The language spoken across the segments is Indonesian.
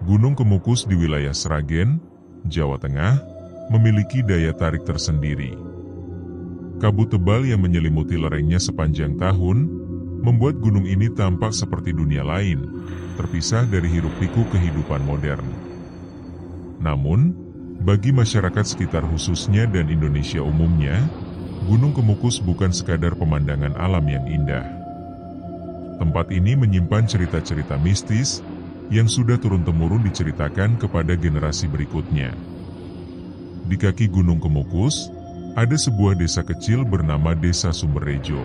Gunung Kemukus di wilayah Sragen, Jawa Tengah, memiliki daya tarik tersendiri. Kabut tebal yang menyelimuti lerengnya sepanjang tahun, membuat gunung ini tampak seperti dunia lain, terpisah dari hiruk-pikuk kehidupan modern. Namun, bagi masyarakat sekitar khususnya dan Indonesia umumnya, Gunung Kemukus bukan sekadar pemandangan alam yang indah. Tempat ini menyimpan cerita-cerita mistis yang sudah turun-temurun diceritakan kepada generasi berikutnya. Di kaki Gunung Kemukus, ada sebuah desa kecil bernama Desa Sumberrejo.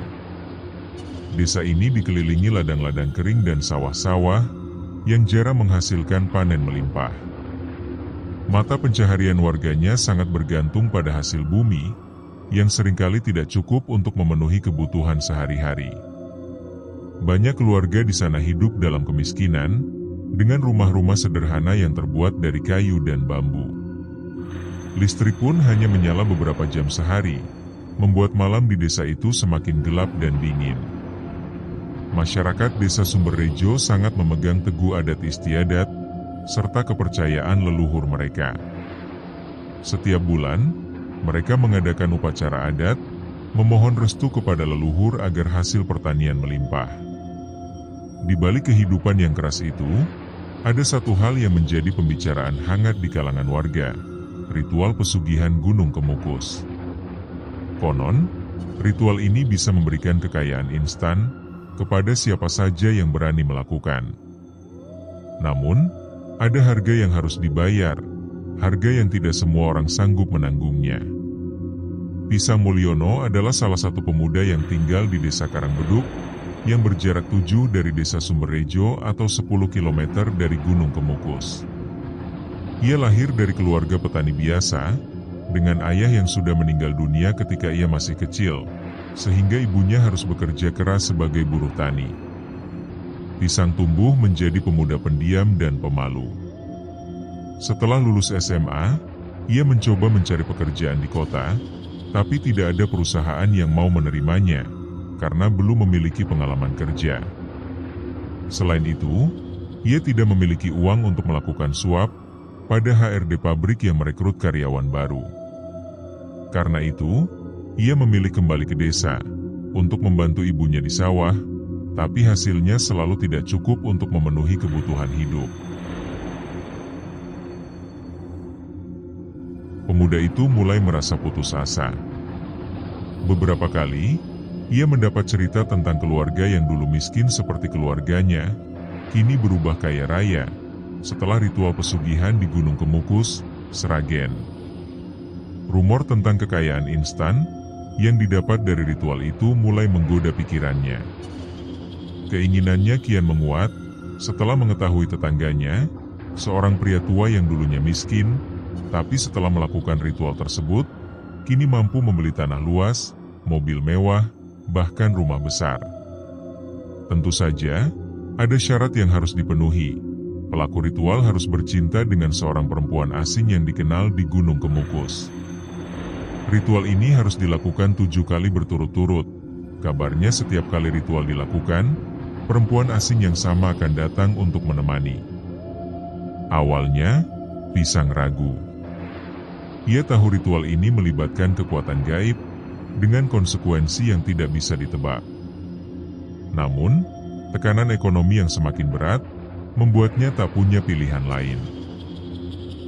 Desa ini dikelilingi ladang-ladang kering dan sawah-sawah yang jarang menghasilkan panen melimpah. Mata pencaharian warganya sangat bergantung pada hasil bumi yang seringkali tidak cukup untuk memenuhi kebutuhan sehari-hari. Banyak keluarga di sana hidup dalam kemiskinan dengan rumah-rumah sederhana yang terbuat dari kayu dan bambu. Listrik pun hanya menyala beberapa jam sehari, membuat malam di desa itu semakin gelap dan dingin. Masyarakat Desa Sumberrejo sangat memegang teguh adat istiadat serta kepercayaan leluhur mereka. Setiap bulan, mereka mengadakan upacara adat, memohon restu kepada leluhur agar hasil pertanian melimpah. Di balik kehidupan yang keras itu, ada satu hal yang menjadi pembicaraan hangat di kalangan warga, ritual pesugihan Gunung Kemukus. Konon, ritual ini bisa memberikan kekayaan instan kepada siapa saja yang berani melakukan. Namun, ada harga yang harus dibayar, harga yang tidak semua orang sanggup menanggungnya. Pisang Mulyono adalah salah satu pemuda yang tinggal di Desa Karangbeduk, yang berjarak 7 dari Desa Sumberrejo atau 10 km dari Gunung Kemukus. Ia lahir dari keluarga petani biasa, dengan ayah yang sudah meninggal dunia ketika ia masih kecil, sehingga ibunya harus bekerja keras sebagai buruh tani. Pisang tumbuh menjadi pemuda pendiam dan pemalu. Setelah lulus SMA, ia mencoba mencari pekerjaan di kota, tapi tidak ada perusahaan yang mau menerimanya, karena belum memiliki pengalaman kerja. Selain itu, ia tidak memiliki uang untuk melakukan suap pada HRD pabrik yang merekrut karyawan baru. Karena itu, ia memilih kembali ke desa, untuk membantu ibunya di sawah, tapi hasilnya selalu tidak cukup untuk memenuhi kebutuhan hidup. Pemuda itu mulai merasa putus asa. Beberapa kali, ia mendapat cerita tentang keluarga yang dulu miskin seperti keluarganya, kini berubah kaya raya, setelah ritual pesugihan di Gunung Kemukus, Sragen. Rumor tentang kekayaan instan yang didapat dari ritual itu mulai menggoda pikirannya. Keinginannya kian menguat setelah mengetahui tetangganya, seorang pria tua yang dulunya miskin, tapi setelah melakukan ritual tersebut, kini mampu membeli tanah luas, mobil mewah, bahkan rumah besar. Tentu saja, ada syarat yang harus dipenuhi. Pelaku ritual harus bercinta dengan seorang perempuan asing yang dikenal di Gunung Kemukus. Ritual ini harus dilakukan 7 kali berturut-turut. Kabarnya setiap kali ritual dilakukan, perempuan asing yang sama akan datang untuk menemani. Awalnya, Pisang ragu. Ia tahu ritual ini melibatkan kekuatan gaib dengan konsekuensi yang tidak bisa ditebak. Namun, tekanan ekonomi yang semakin berat membuatnya tak punya pilihan lain.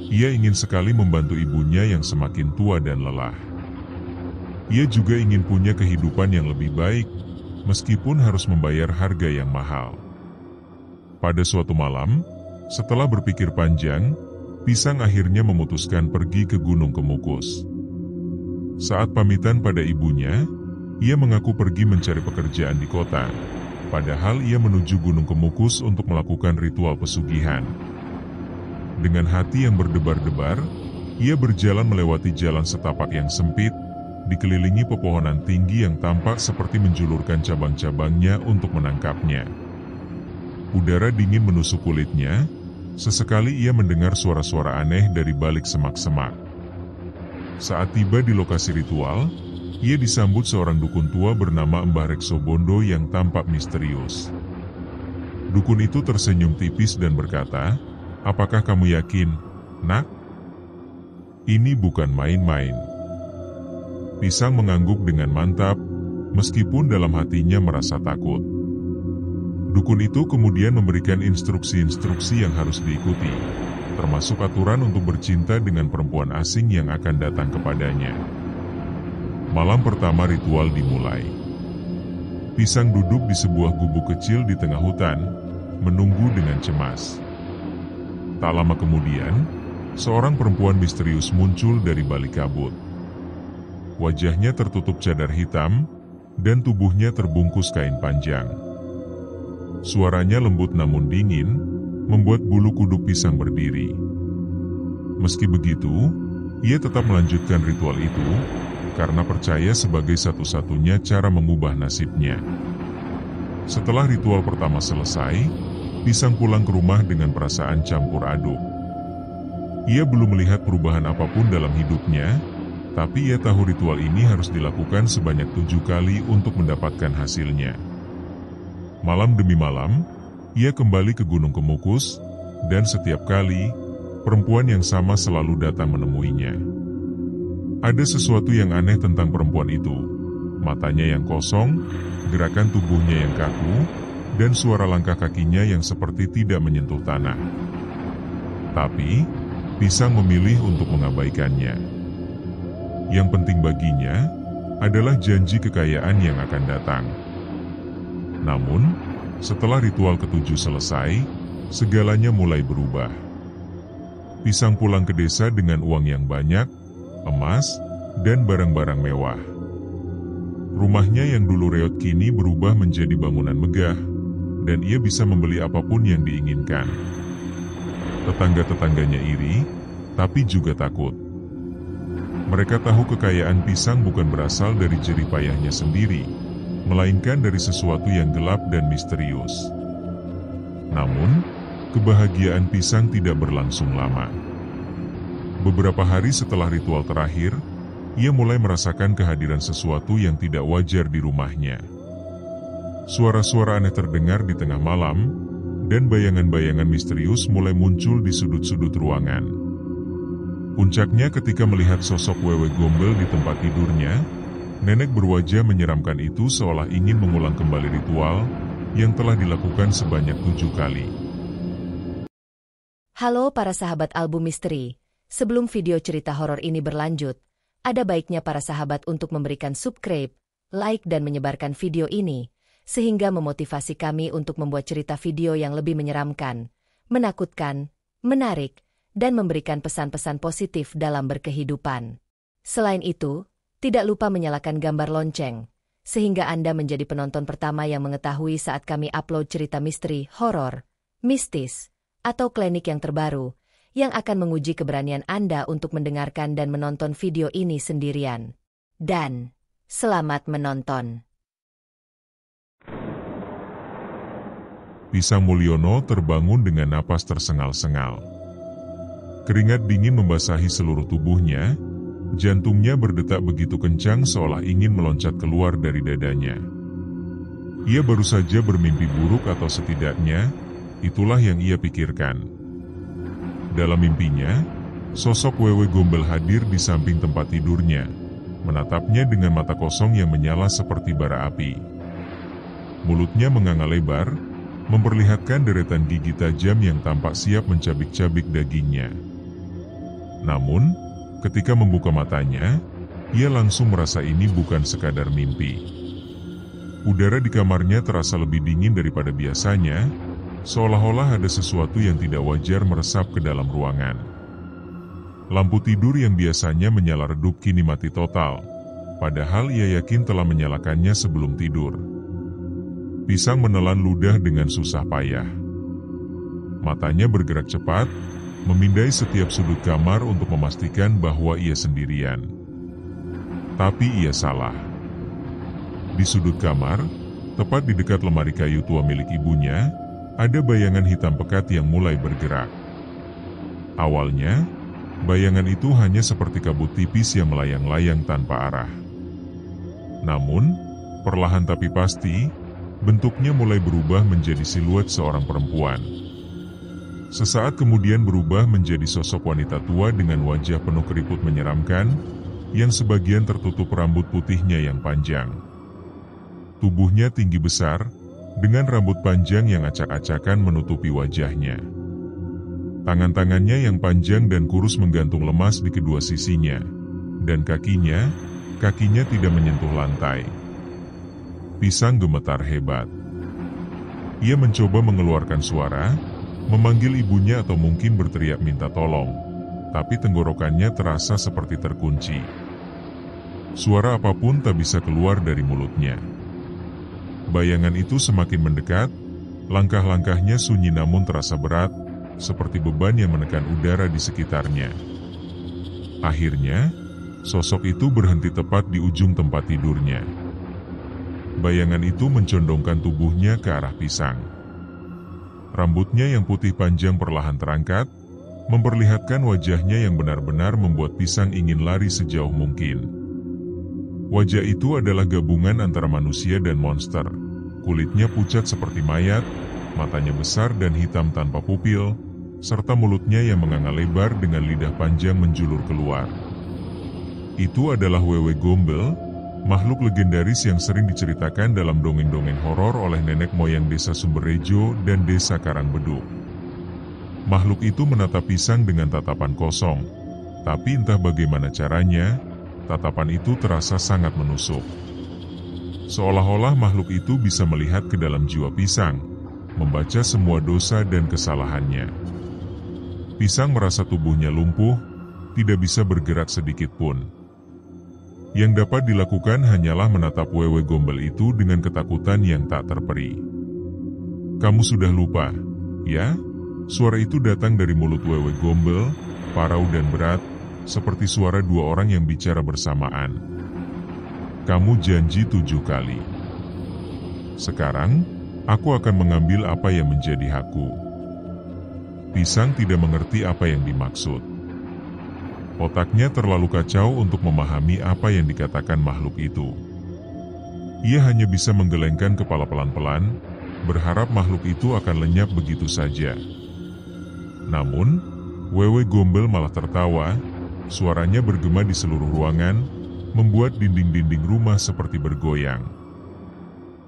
Ia ingin sekali membantu ibunya yang semakin tua dan lelah. Ia juga ingin punya kehidupan yang lebih baik, meskipun harus membayar harga yang mahal. Pada suatu malam, setelah berpikir panjang, Pisang akhirnya memutuskan pergi ke Gunung Kemukus. Saat pamitan pada ibunya, ia mengaku pergi mencari pekerjaan di kota, padahal ia menuju Gunung Kemukus untuk melakukan ritual pesugihan. Dengan hati yang berdebar-debar, ia berjalan melewati jalan setapak yang sempit, dikelilingi pepohonan tinggi yang tampak seperti menjulurkan cabang-cabangnya untuk menangkapnya. Udara dingin menusuk kulitnya, sesekali ia mendengar suara-suara aneh dari balik semak-semak. Saat tiba di lokasi ritual, ia disambut seorang dukun tua bernama Mbah Reksobondo yang tampak misterius. Dukun itu tersenyum tipis dan berkata, Apakah kamu yakin, Nak? Ini bukan main-main. Pisang mengangguk dengan mantap, meskipun dalam hatinya merasa takut. Dukun itu kemudian memberikan instruksi-instruksi yang harus diikuti, termasuk aturan untuk bercinta dengan perempuan asing yang akan datang kepadanya. Malam pertama ritual dimulai. Pisang duduk di sebuah gubuk kecil di tengah hutan, menunggu dengan cemas. Tak lama kemudian, seorang perempuan misterius muncul dari balik kabut. Wajahnya tertutup cadar hitam, dan tubuhnya terbungkus kain panjang. Suaranya lembut namun dingin, membuat bulu kuduk pisang berdiri. Meski begitu, ia tetap melanjutkan ritual itu, karena percaya sebagai satu-satunya cara mengubah nasibnya. Setelah ritual pertama selesai, Pisang pulang ke rumah dengan perasaan campur aduk. Ia belum melihat perubahan apapun dalam hidupnya, tapi ia tahu ritual ini harus dilakukan sebanyak 7 kali untuk mendapatkan hasilnya. Malam demi malam, ia kembali ke Gunung Kemukus, dan setiap kali, perempuan yang sama selalu datang menemuinya. Ada sesuatu yang aneh tentang perempuan itu. Matanya yang kosong, gerakan tubuhnya yang kaku, dan suara langkah kakinya yang seperti tidak menyentuh tanah. Tapi, Pisang memilih untuk mengabaikannya. Yang penting baginya adalah janji kekayaan yang akan datang. Namun, setelah ritual ketujuh selesai, segalanya mulai berubah. Pisang pulang ke desa dengan uang yang banyak, emas, dan barang-barang mewah. Rumahnya yang dulu reot kini berubah menjadi bangunan megah, dan ia bisa membeli apapun yang diinginkan. Tetangga-tetangganya iri, tapi juga takut. Mereka tahu kekayaan Pisang bukan berasal dari jerih payahnya sendiri, melainkan dari sesuatu yang gelap dan misterius. Namun, kebahagiaan Pisang tidak berlangsung lama. Beberapa hari setelah ritual terakhir, ia mulai merasakan kehadiran sesuatu yang tidak wajar di rumahnya. Suara-suara aneh terdengar di tengah malam, dan bayangan-bayangan misterius mulai muncul di sudut-sudut ruangan. Puncaknya ketika melihat sosok wewe gombel di tempat tidurnya, nenek berwajah menyeramkan itu seolah ingin mengulang kembali ritual yang telah dilakukan sebanyak 7 kali. Halo para sahabat album misteri, sebelum video cerita horor ini berlanjut, ada baiknya para sahabat untuk memberikan subscribe, like dan menyebarkan video ini, sehingga memotivasi kami untuk membuat cerita video yang lebih menyeramkan, menakutkan, menarik, dan memberikan pesan-pesan positif dalam berkehidupan. Selain itu, tidak lupa menyalakan gambar lonceng, sehingga Anda menjadi penonton pertama yang mengetahui saat kami upload cerita misteri, horor, mistis, atau klinik yang terbaru, yang akan menguji keberanian Anda untuk mendengarkan dan menonton video ini sendirian. Dan, selamat menonton. Pisang Mulyono terbangun dengan napas tersengal-sengal. Keringat dingin membasahi seluruh tubuhnya, jantungnya berdetak begitu kencang seolah ingin meloncat keluar dari dadanya. Ia baru saja bermimpi buruk atau setidaknya, itulah yang ia pikirkan. Dalam mimpinya, sosok wewe gombel hadir di samping tempat tidurnya, menatapnya dengan mata kosong yang menyala seperti bara api. Mulutnya menganga lebar, memperlihatkan deretan gigi tajam yang tampak siap mencabik-cabik dagingnya. Namun, ketika membuka matanya, ia langsung merasa ini bukan sekadar mimpi. Udara di kamarnya terasa lebih dingin daripada biasanya, seolah-olah ada sesuatu yang tidak wajar meresap ke dalam ruangan. Lampu tidur yang biasanya menyala redup kini mati total, padahal ia yakin telah menyalakannya sebelum tidur. Pisang menelan ludah dengan susah payah. Matanya bergerak cepat, memindai setiap sudut kamar untuk memastikan bahwa ia sendirian. Tapi ia salah. Di sudut kamar, tepat di dekat lemari kayu tua milik ibunya, ada bayangan hitam pekat yang mulai bergerak. Awalnya, bayangan itu hanya seperti kabut tipis yang melayang-layang tanpa arah. Namun, perlahan tapi pasti, bentuknya mulai berubah menjadi siluet seorang perempuan. Sesaat kemudian berubah menjadi sosok wanita tua dengan wajah penuh keriput menyeramkan, yang sebagian tertutup rambut putihnya yang panjang. Tubuhnya tinggi besar, dengan rambut panjang yang acak-acakan menutupi wajahnya. Tangan-tangannya yang panjang dan kurus menggantung lemas di kedua sisinya, dan kakinya tidak menyentuh lantai. Pisang gemetar hebat. Ia mencoba mengeluarkan suara, memanggil ibunya atau mungkin berteriak minta tolong, tapi tenggorokannya terasa seperti terkunci. Suara apapun tak bisa keluar dari mulutnya. Bayangan itu semakin mendekat, langkah-langkahnya sunyi namun terasa berat, seperti beban yang menekan udara di sekitarnya. Akhirnya, sosok itu berhenti tepat di ujung tempat tidurnya. Bayangan itu mencondongkan tubuhnya ke arah Pisang. Rambutnya yang putih panjang perlahan terangkat, memperlihatkan wajahnya yang benar-benar membuat Pisang ingin lari sejauh mungkin. Wajah itu adalah gabungan antara manusia dan monster. Kulitnya pucat seperti mayat, matanya besar dan hitam tanpa pupil, serta mulutnya yang menganga lebar dengan lidah panjang menjulur keluar. Itu adalah Wewe Gombel, makhluk legendaris yang sering diceritakan dalam dongeng-dongeng horor oleh nenek moyang desa Sumberrejo dan desa Karangbeduk. Makhluk itu menatap Pisang dengan tatapan kosong, tapi entah bagaimana caranya, tatapan itu terasa sangat menusuk. Seolah-olah makhluk itu bisa melihat ke dalam jiwa Pisang, membaca semua dosa dan kesalahannya. Pisang merasa tubuhnya lumpuh, tidak bisa bergerak sedikit pun. Yang dapat dilakukan hanyalah menatap Wewe Gombel itu dengan ketakutan yang tak terperi. "Kamu sudah lupa, ya?" Suara itu datang dari mulut Wewe Gombel, parau dan berat, seperti suara dua orang yang bicara bersamaan. "Kamu janji 7 kali. Sekarang, aku akan mengambil apa yang menjadi hakku." Pisang tidak mengerti apa yang dimaksud. Otaknya terlalu kacau untuk memahami apa yang dikatakan makhluk itu. Ia hanya bisa menggelengkan kepala pelan-pelan, berharap makhluk itu akan lenyap begitu saja. Namun, Wewe Gombel malah tertawa, suaranya bergema di seluruh ruangan, membuat dinding-dinding rumah seperti bergoyang.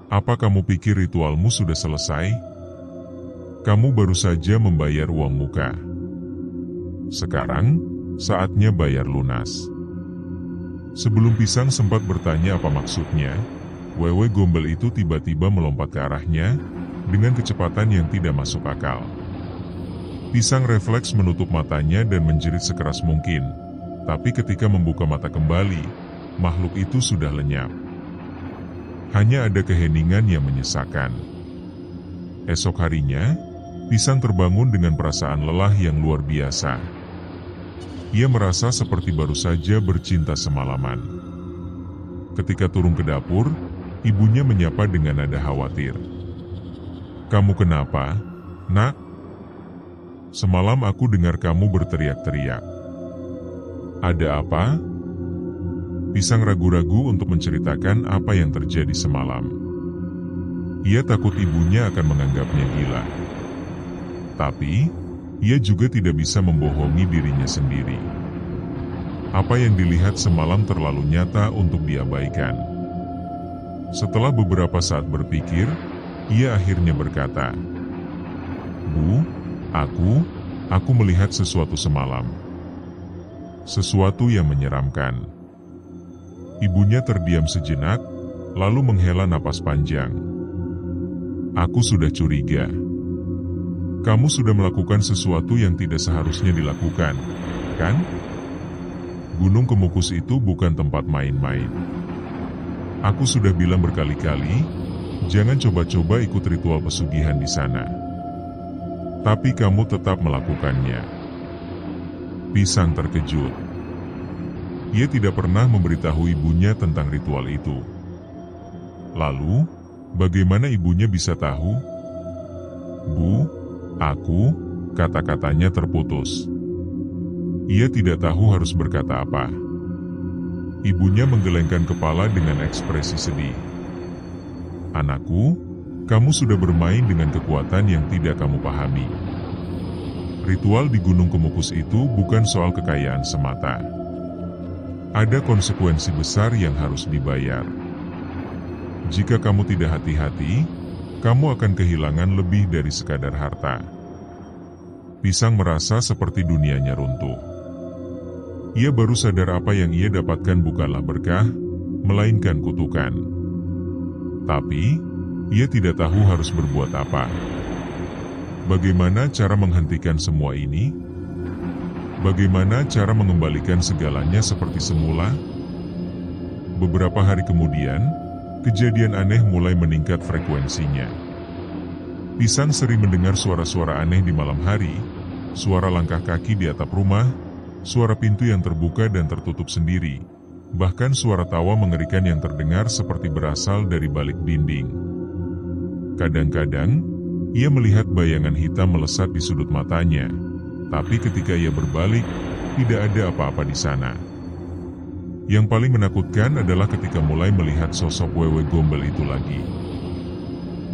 "Apa kamu pikir ritualmu sudah selesai? Kamu baru saja membayar uang muka. Sekarang, saatnya bayar lunas." Sebelum Pisang sempat bertanya apa maksudnya, Wewe Gombel itu tiba-tiba melompat ke arahnya, dengan kecepatan yang tidak masuk akal. Pisang refleks menutup matanya dan menjerit sekeras mungkin, tapi ketika membuka mata kembali, makhluk itu sudah lenyap. Hanya ada keheningan yang menyesakan. Esok harinya, Pisang terbangun dengan perasaan lelah yang luar biasa. Ia merasa seperti baru saja bercinta semalaman. Ketika turun ke dapur, ibunya menyapa dengan nada khawatir. "Kamu kenapa, Nak? Semalam aku dengar kamu berteriak-teriak. Ada apa?" Pisang ragu-ragu untuk menceritakan apa yang terjadi semalam. Ia takut ibunya akan menganggapnya gila. Tapi, ia juga tidak bisa membohongi dirinya sendiri. Apa yang dilihat semalam terlalu nyata untuk diabaikan. Setelah beberapa saat berpikir, ia akhirnya berkata, "Bu, aku melihat sesuatu semalam. Sesuatu yang menyeramkan." Ibunya terdiam sejenak, lalu menghela napas panjang. "Aku sudah curiga. Kamu sudah melakukan sesuatu yang tidak seharusnya dilakukan, kan? Gunung Kemukus itu bukan tempat main-main. Aku sudah bilang berkali-kali, jangan coba-coba ikut ritual pesugihan di sana. Tapi kamu tetap melakukannya." Pisang terkejut. Ia tidak pernah memberitahu ibunya tentang ritual itu. Lalu, bagaimana ibunya bisa tahu? "Bu, kata-katanya terputus. Ia tidak tahu harus berkata apa. Ibunya menggelengkan kepala dengan ekspresi sedih. "Anakku, kamu sudah bermain dengan kekuatan yang tidak kamu pahami. Ritual di Gunung Kemukus itu bukan soal kekayaan semata. Ada konsekuensi besar yang harus dibayar. Jika kamu tidak hati-hati, kamu akan kehilangan lebih dari sekadar harta. Pisang merasa seperti dunianya runtuh. Ia baru sadar apa yang ia dapatkan bukanlah berkah, melainkan kutukan. Tapi, ia tidak tahu harus berbuat apa. Bagaimana cara menghentikan semua ini? Bagaimana cara mengembalikan segalanya seperti semula? Beberapa hari kemudian, kejadian aneh mulai meningkat frekuensinya. Pisang sering mendengar suara-suara aneh di malam hari, suara langkah kaki di atap rumah, suara pintu yang terbuka dan tertutup sendiri, bahkan suara tawa mengerikan yang terdengar seperti berasal dari balik dinding. Kadang-kadang, ia melihat bayangan hitam melesat di sudut matanya, tapi ketika ia berbalik, tidak ada apa-apa di sana. Yang paling menakutkan adalah ketika mulai melihat sosok wewe gombel itu lagi.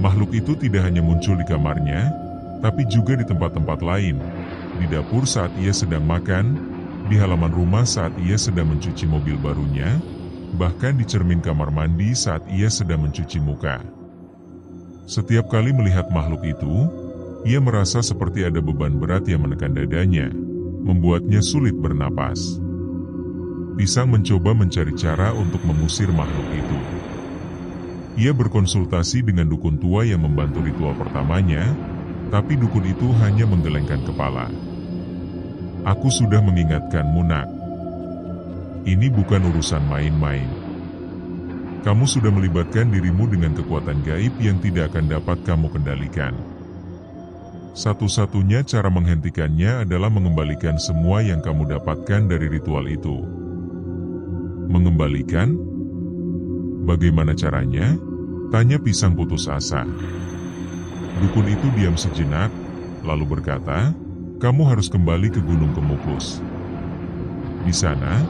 Makhluk itu tidak hanya muncul di kamarnya, tapi juga di tempat-tempat lain, di dapur saat ia sedang makan, di halaman rumah saat ia sedang mencuci mobil barunya, bahkan di cermin kamar mandi saat ia sedang mencuci muka. Setiap kali melihat makhluk itu, ia merasa seperti ada beban berat yang menekan dadanya, membuatnya sulit bernapas. Pisang mencoba mencari cara untuk mengusir makhluk itu. Ia berkonsultasi dengan dukun tua yang membantu ritual pertamanya, tapi dukun itu hanya menggelengkan kepala. Aku sudah mengingatkanmu, Nak. Ini bukan urusan main-main. Kamu sudah melibatkan dirimu dengan kekuatan gaib yang tidak akan dapat kamu kendalikan. Satu-satunya cara menghentikannya adalah mengembalikan semua yang kamu dapatkan dari ritual itu. Mengembalikan? Bagaimana caranya? Tanya Pisang putus asa. Dukun itu diam sejenak, lalu berkata, kamu harus kembali ke Gunung Kemukus. Di sana,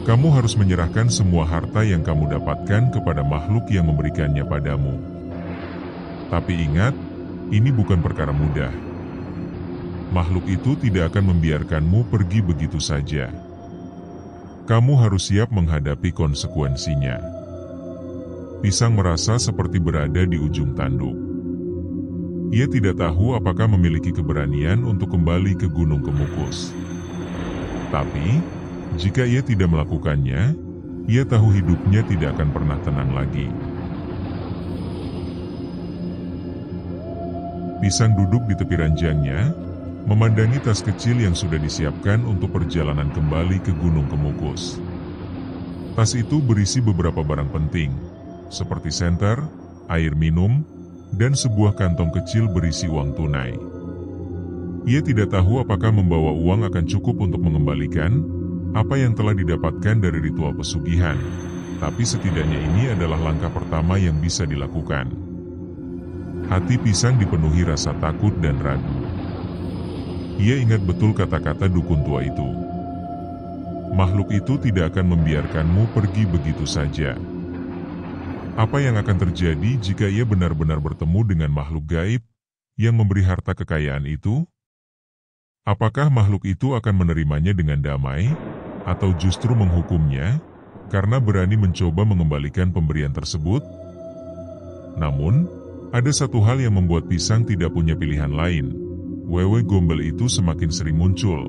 kamu harus menyerahkan semua harta yang kamu dapatkan kepada makhluk yang memberikannya padamu. Tapi ingat, ini bukan perkara mudah. Makhluk itu tidak akan membiarkanmu pergi begitu saja. Kamu harus siap menghadapi konsekuensinya. Pisang merasa seperti berada di ujung tanduk. Ia tidak tahu apakah memiliki keberanian untuk kembali ke Gunung Kemukus. Tapi, jika ia tidak melakukannya, ia tahu hidupnya tidak akan pernah tenang lagi. Pisang duduk di tepi ranjangnya, memandangi tas kecil yang sudah disiapkan untuk perjalanan kembali ke Gunung Kemukus. Tas itu berisi beberapa barang penting, seperti senter, air minum, dan sebuah kantong kecil berisi uang tunai. Ia tidak tahu apakah membawa uang akan cukup untuk mengembalikan apa yang telah didapatkan dari ritual pesugihan, tapi setidaknya ini adalah langkah pertama yang bisa dilakukan. Hati Pisang dipenuhi rasa takut dan ragu. Ia ingat betul kata-kata dukun tua itu. Makhluk itu tidak akan membiarkanmu pergi begitu saja. Apa yang akan terjadi jika ia benar-benar bertemu dengan makhluk gaib yang memberi harta kekayaan itu? Apakah makhluk itu akan menerimanya dengan damai? Atau justru menghukumnya, karena berani mencoba mengembalikan pemberian tersebut? Namun, ada satu hal yang membuat Pisang tidak punya pilihan lain. Wewe gombel itu semakin sering muncul,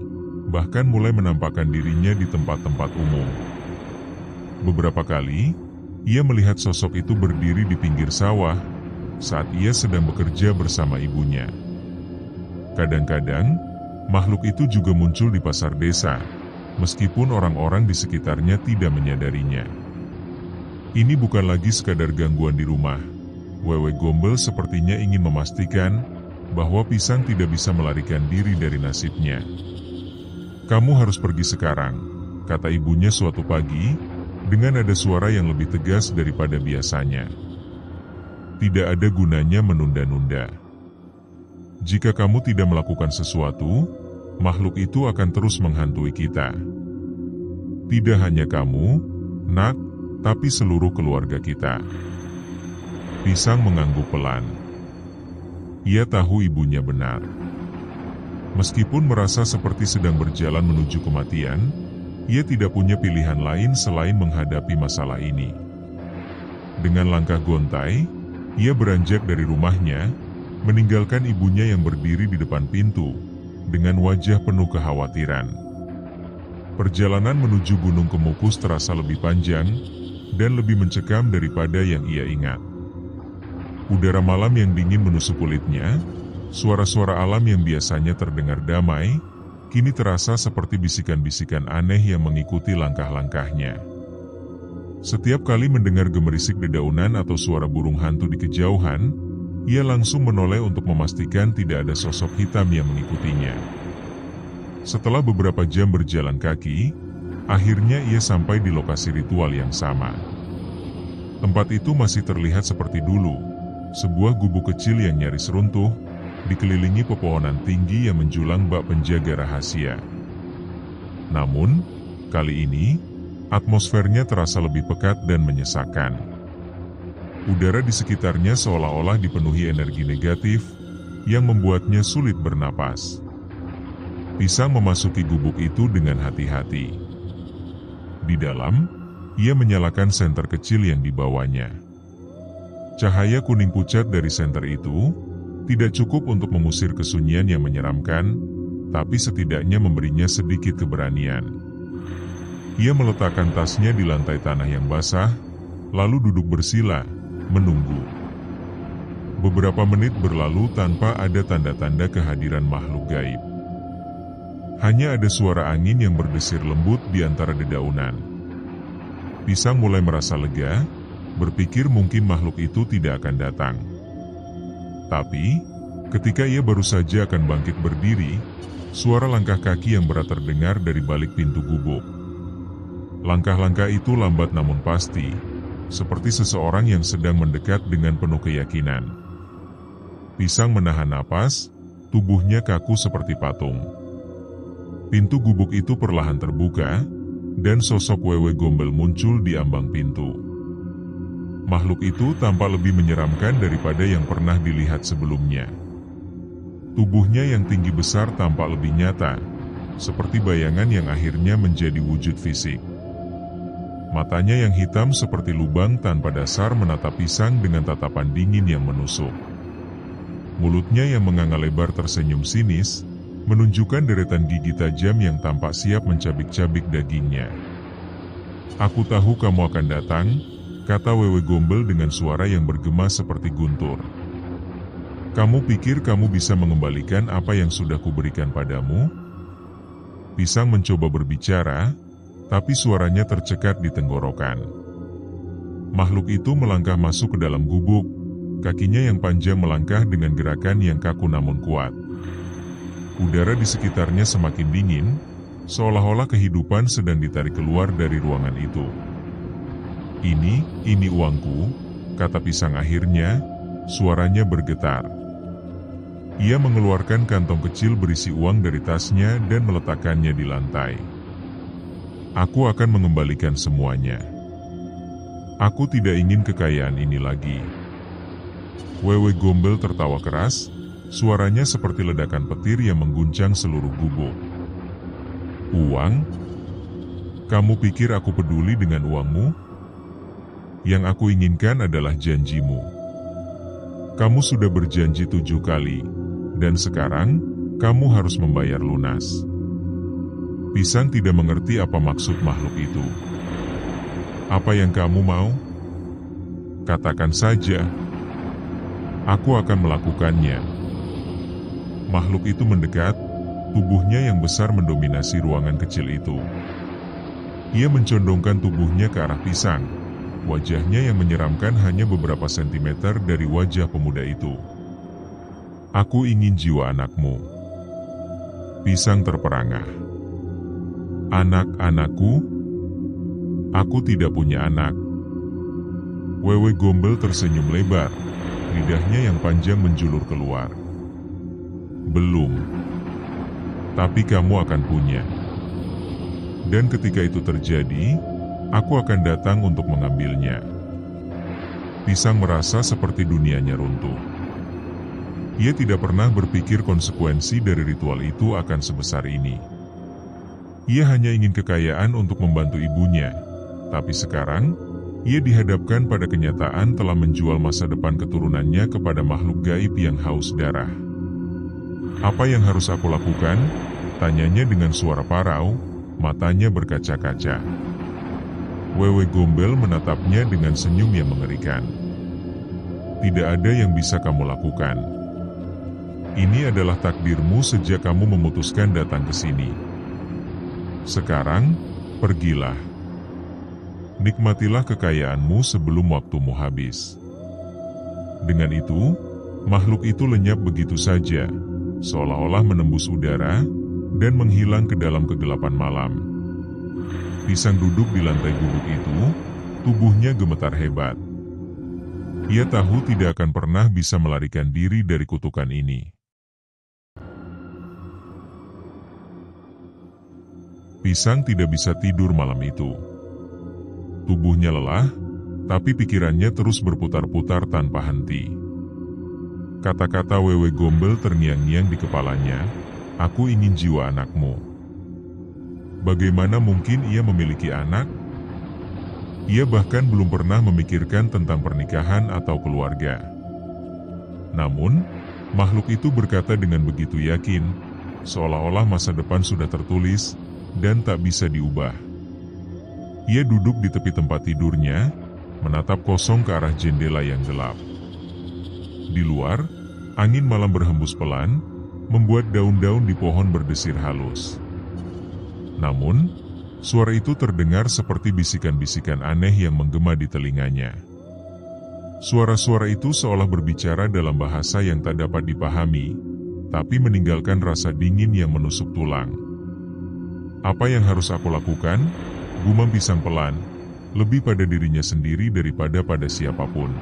bahkan mulai menampakkan dirinya di tempat-tempat umum. Beberapa kali, ia melihat sosok itu berdiri di pinggir sawah, saat ia sedang bekerja bersama ibunya. Kadang-kadang, makhluk itu juga muncul di pasar desa, meskipun orang-orang di sekitarnya tidak menyadarinya. Ini bukan lagi sekadar gangguan di rumah. Wewe gombel sepertinya ingin memastikan bahwa Pisang tidak bisa melarikan diri dari nasibnya. Kamu harus pergi sekarang, kata ibunya suatu pagi, dengan nada suara yang lebih tegas daripada biasanya. Tidak ada gunanya menunda-nunda. Jika kamu tidak melakukan sesuatu, makhluk itu akan terus menghantui kita. Tidak hanya kamu, Nak, tapi seluruh keluarga kita. Pisang mengangguk pelan. Ia tahu ibunya benar. Meskipun merasa seperti sedang berjalan menuju kematian, ia tidak punya pilihan lain selain menghadapi masalah ini. Dengan langkah gontai, ia beranjak dari rumahnya, meninggalkan ibunya yang berdiri di depan pintu, dengan wajah penuh kekhawatiran. Perjalanan menuju Gunung Kemukus terasa lebih panjang, dan lebih mencekam daripada yang ia ingat. Udara malam yang dingin menusuk kulitnya, suara-suara alam yang biasanya terdengar damai, kini terasa seperti bisikan-bisikan aneh yang mengikuti langkah-langkahnya. Setiap kali mendengar gemerisik dedaunan atau suara burung hantu di kejauhan, ia langsung menoleh untuk memastikan tidak ada sosok hitam yang mengikutinya. Setelah beberapa jam berjalan kaki, akhirnya ia sampai di lokasi ritual yang sama. Tempat itu masih terlihat seperti dulu, sebuah gubuk kecil yang nyaris runtuh, dikelilingi pepohonan tinggi yang menjulang bak penjaga rahasia. Namun, kali ini, atmosfernya terasa lebih pekat dan menyesakkan. Udara di sekitarnya seolah-olah dipenuhi energi negatif, yang membuatnya sulit bernapas. Pisang memasuki gubuk itu dengan hati-hati. Di dalam, ia menyalakan senter kecil yang dibawanya. Cahaya kuning pucat dari senter itu tidak cukup untuk mengusir kesunyian yang menyeramkan, tapi setidaknya memberinya sedikit keberanian. Ia meletakkan tasnya di lantai tanah yang basah, lalu duduk bersila, menunggu. Beberapa menit berlalu tanpa ada tanda-tanda kehadiran makhluk gaib. Hanya ada suara angin yang berdesir lembut di antara dedaunan. Pisang mulai merasa lega, berpikir mungkin makhluk itu tidak akan datang. Tapi, ketika ia baru saja akan bangkit berdiri, suara langkah kaki yang berat terdengar dari balik pintu gubuk. Langkah-langkah itu lambat namun pasti, seperti seseorang yang sedang mendekat dengan penuh keyakinan. Pisang menahan napas, tubuhnya kaku seperti patung. Pintu gubuk itu perlahan terbuka, dan sosok Wewe Gombel muncul di ambang pintu. Makhluk itu tampak lebih menyeramkan daripada yang pernah dilihat sebelumnya. Tubuhnya yang tinggi besar tampak lebih nyata, seperti bayangan yang akhirnya menjadi wujud fisik. Matanya yang hitam seperti lubang tanpa dasar menatap Pisang dengan tatapan dingin yang menusuk. Mulutnya yang menganga lebar tersenyum sinis, menunjukkan deretan gigi tajam yang tampak siap mencabik-cabik dagingnya. "Aku tahu kamu akan datang," kata Wewe Gombel dengan suara yang bergema seperti guntur. "Kamu pikir kamu bisa mengembalikan apa yang sudah kuberikan padamu?" Pisang mencoba berbicara, tapi suaranya tercekat di tenggorokan. Makhluk itu melangkah masuk ke dalam gubuk, kakinya yang panjang melangkah dengan gerakan yang kaku namun kuat. Udara di sekitarnya semakin dingin, seolah-olah kehidupan sedang ditarik keluar dari ruangan itu. Ini uangku," kata Pisang akhirnya, suaranya bergetar. Ia mengeluarkan kantong kecil berisi uang dari tasnya dan meletakkannya di lantai. "Aku akan mengembalikan semuanya. Aku tidak ingin kekayaan ini lagi." Wewe Gombel tertawa keras, suaranya seperti ledakan petir yang mengguncang seluruh gubuk. "Uang? Kamu pikir aku peduli dengan uangmu? Yang aku inginkan adalah janjimu. Kamu sudah berjanji 7 kali, dan sekarang kamu harus membayar lunas." Pisang tidak mengerti apa maksud makhluk itu. "Apa yang kamu mau? Katakan saja. Aku akan melakukannya." Makhluk itu mendekat, tubuhnya yang besar mendominasi ruangan kecil itu. Ia mencondongkan tubuhnya ke arah Pisang. Wajahnya yang menyeramkan hanya beberapa sentimeter dari wajah pemuda itu. "Aku ingin jiwa anakmu." Pisang terperangah. "Anak-anakku? Aku tidak punya anak." Wewe Gombel tersenyum lebar, lidahnya yang panjang menjulur keluar. "Belum. Tapi kamu akan punya. Dan ketika itu terjadi, aku akan datang untuk mengambilnya." Pisang merasa seperti dunianya runtuh. Ia tidak pernah berpikir konsekuensi dari ritual itu akan sebesar ini. Ia hanya ingin kekayaan untuk membantu ibunya, tapi sekarang, ia dihadapkan pada kenyataan telah menjual masa depan keturunannya kepada makhluk gaib yang haus darah. "Apa yang harus aku lakukan?" tanyanya dengan suara parau, matanya berkaca-kaca. Wewe Gombel menatapnya dengan senyum yang mengerikan. "Tidak ada yang bisa kamu lakukan. Ini adalah takdirmu sejak kamu memutuskan datang ke sini. Sekarang, pergilah. Nikmatilah kekayaanmu sebelum waktumu habis." Dengan itu, makhluk itu lenyap begitu saja, seolah-olah menembus udara dan menghilang ke dalam kegelapan malam. Pisang duduk di lantai gubuk itu, tubuhnya gemetar hebat. Ia tahu tidak akan pernah bisa melarikan diri dari kutukan ini. Pisang tidak bisa tidur malam itu. Tubuhnya lelah, tapi pikirannya terus berputar-putar tanpa henti. Kata-kata Wewe Gombel terngiang-ngiang di kepalanya, "Aku ingin jiwa anakmu." Bagaimana mungkin ia memiliki anak? Ia bahkan belum pernah memikirkan tentang pernikahan atau keluarga. Namun, makhluk itu berkata dengan begitu yakin, seolah-olah masa depan sudah tertulis dan tak bisa diubah. Ia duduk di tepi tempat tidurnya, menatap kosong ke arah jendela yang gelap. Di luar, angin malam berhembus pelan, membuat daun-daun di pohon berdesir halus. Namun, suara itu terdengar seperti bisikan-bisikan aneh yang menggema di telinganya. Suara-suara itu seolah berbicara dalam bahasa yang tak dapat dipahami, tapi meninggalkan rasa dingin yang menusuk tulang. "Apa yang harus aku lakukan?" gumam Pisang pelan, lebih pada dirinya sendiri daripada pada siapapun.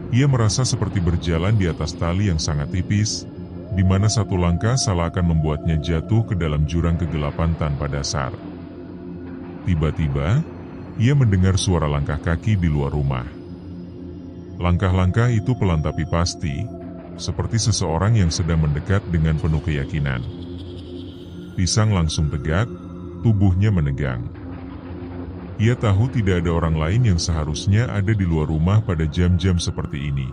Ia merasa seperti berjalan di atas tali yang sangat tipis, di mana satu langkah salah akan membuatnya jatuh ke dalam jurang kegelapan tanpa dasar. Tiba-tiba, ia mendengar suara langkah kaki di luar rumah. Langkah-langkah itu pelan tapi pasti, seperti seseorang yang sedang mendekat dengan penuh keyakinan. Pisang langsung tegak, tubuhnya menegang. Ia tahu tidak ada orang lain yang seharusnya ada di luar rumah pada jam-jam seperti ini.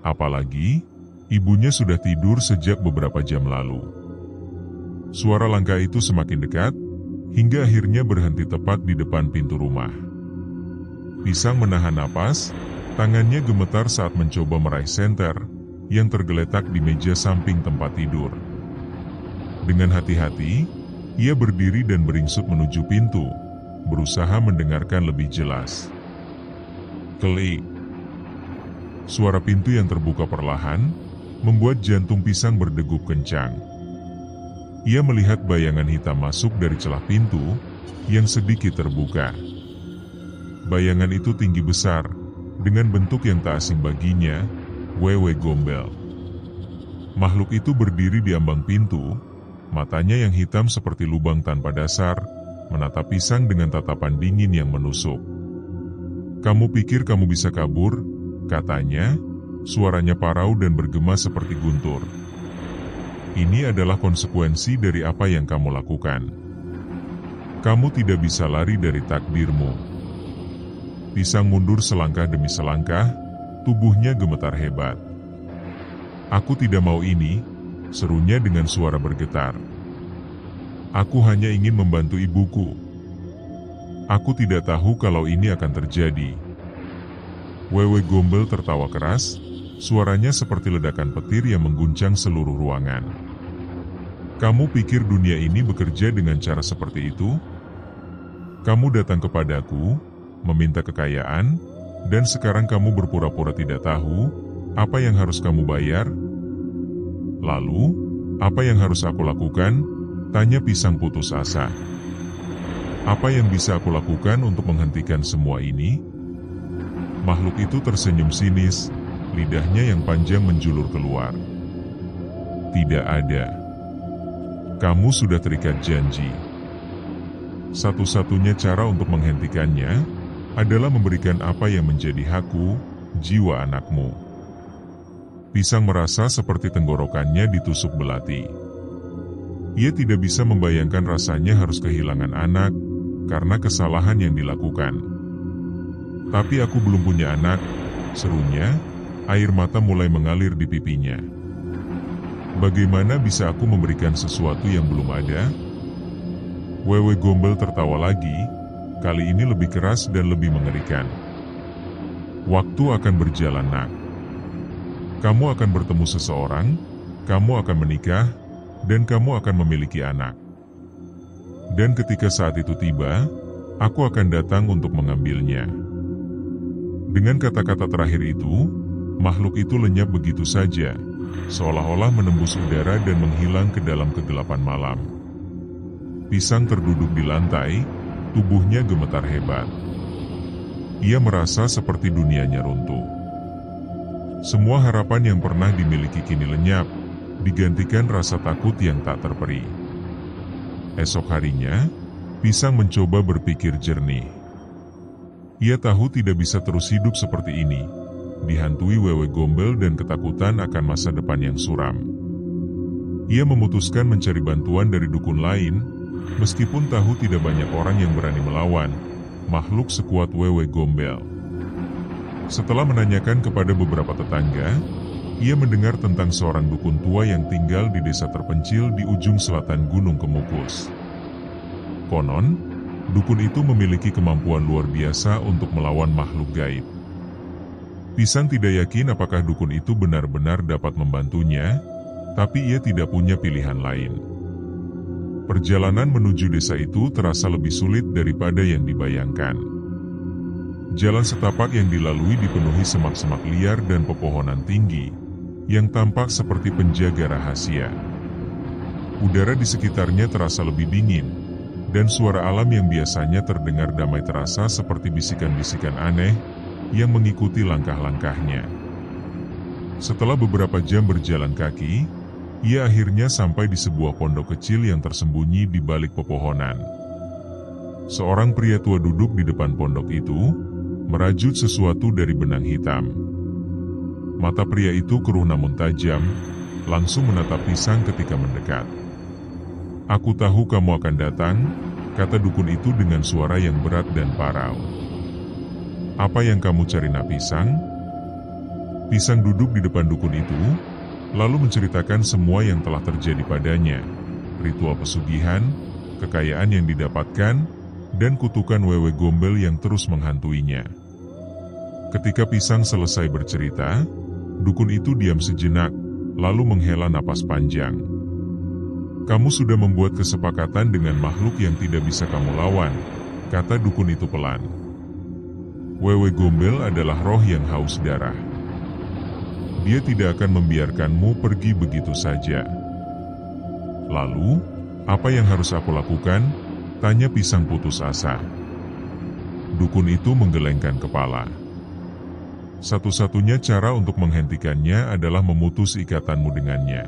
Apalagi, ibunya sudah tidur sejak beberapa jam lalu. Suara langkah itu semakin dekat, hingga akhirnya berhenti tepat di depan pintu rumah. Pisang menahan napas, tangannya gemetar saat mencoba meraih senter yang tergeletak di meja samping tempat tidur. Dengan hati-hati, ia berdiri dan beringsut menuju pintu, berusaha mendengarkan lebih jelas. Klik. Suara pintu yang terbuka perlahan membuat jantung Pisang berdegup kencang. Ia melihat bayangan hitam masuk dari celah pintu yang sedikit terbuka. Bayangan itu tinggi besar, dengan bentuk yang tak asing baginya, Wewe Gombel. Makhluk itu berdiri di ambang pintu, matanya yang hitam seperti lubang tanpa dasar, menatap Pisang dengan tatapan dingin yang menusuk. "Kamu pikir kamu bisa kabur?" katanya, suaranya parau dan bergema seperti guntur. "Ini adalah konsekuensi dari apa yang kamu lakukan. Kamu tidak bisa lari dari takdirmu." Pisang mundur selangkah demi selangkah, tubuhnya gemetar hebat. "Aku tidak mau ini," serunya dengan suara bergetar. "Aku hanya ingin membantu ibuku. Aku tidak tahu kalau ini akan terjadi." Wewe Gombel tertawa keras, suaranya seperti ledakan petir yang mengguncang seluruh ruangan. "Kamu pikir dunia ini bekerja dengan cara seperti itu? Kamu datang kepadaku, meminta kekayaan, dan sekarang kamu berpura-pura tidak tahu apa yang harus kamu bayar? Lalu, apa yang harus aku lakukan?" tanya Pisang putus asa. "Apa yang bisa aku lakukan untuk menghentikan semua ini?" Makhluk itu tersenyum sinis, lidahnya yang panjang menjulur keluar. "Tidak ada. Kamu sudah terikat janji. Satu-satunya cara untuk menghentikannya adalah memberikan apa yang menjadi hakku, jiwa anakmu." Pisang merasa seperti tenggorokannya ditusuk belati. Ia tidak bisa membayangkan rasanya harus kehilangan anak karena kesalahan yang dilakukan. Tapi aku belum punya anak, serunya, air mata mulai mengalir di pipinya. Bagaimana bisa aku memberikan sesuatu yang belum ada? Wewe Gombel tertawa lagi, kali ini lebih keras dan lebih mengerikan. Waktu akan berjalan, nak. Kamu akan bertemu seseorang, kamu akan menikah, dan kamu akan memiliki anak. Dan ketika saat itu tiba, aku akan datang untuk mengambilnya. Dengan kata-kata terakhir itu, makhluk itu lenyap begitu saja, seolah-olah menembus udara dan menghilang ke dalam kegelapan malam. Pisang terduduk di lantai, tubuhnya gemetar hebat. Ia merasa seperti dunianya runtuh. Semua harapan yang pernah dimiliki kini lenyap, digantikan rasa takut yang tak terperi. Esok harinya, Pisang mencoba berpikir jernih. Ia tahu tidak bisa terus hidup seperti ini, dihantui Wewe Gombel dan ketakutan akan masa depan yang suram. Ia memutuskan mencari bantuan dari dukun lain, meskipun tahu tidak banyak orang yang berani melawan makhluk sekuat Wewe Gombel. Setelah menanyakan kepada beberapa tetangga, ia mendengar tentang seorang dukun tua yang tinggal di desa terpencil di ujung selatan Gunung Kemukus. Konon, dukun itu memiliki kemampuan luar biasa untuk melawan makhluk gaib. Pisang tidak yakin apakah dukun itu benar-benar dapat membantunya, tapi ia tidak punya pilihan lain. Perjalanan menuju desa itu terasa lebih sulit daripada yang dibayangkan. Jalan setapak yang dilalui dipenuhi semak-semak liar dan pepohonan tinggi, yang tampak seperti penjaga rahasia. Udara di sekitarnya terasa lebih dingin, dan suara alam yang biasanya terdengar damai terasa seperti bisikan-bisikan aneh yang mengikuti langkah-langkahnya. Setelah beberapa jam berjalan kaki, ia akhirnya sampai di sebuah pondok kecil yang tersembunyi di balik pepohonan. Seorang pria tua duduk di depan pondok itu, merajut sesuatu dari benang hitam. Mata pria itu keruh namun tajam, langsung menatap Pisang ketika mendekat. "Aku tahu kamu akan datang," kata dukun itu dengan suara yang berat dan parau. "Apa yang kamu cari, nak Pisang?" Pisang duduk di depan dukun itu, lalu menceritakan semua yang telah terjadi padanya, ritual pesugihan, kekayaan yang didapatkan, dan kutukan Wewe Gombel yang terus menghantuinya. Ketika Pisang selesai bercerita, dukun itu diam sejenak, lalu menghela napas panjang. "Kamu sudah membuat kesepakatan dengan makhluk yang tidak bisa kamu lawan," kata dukun itu pelan. "Wewe Gombel adalah roh yang haus darah. Dia tidak akan membiarkanmu pergi begitu saja." "Lalu, apa yang harus aku lakukan?" tanya Pisang putus asa. Dukun itu menggelengkan kepala. "Satu-satunya cara untuk menghentikannya adalah memutus ikatanmu dengannya.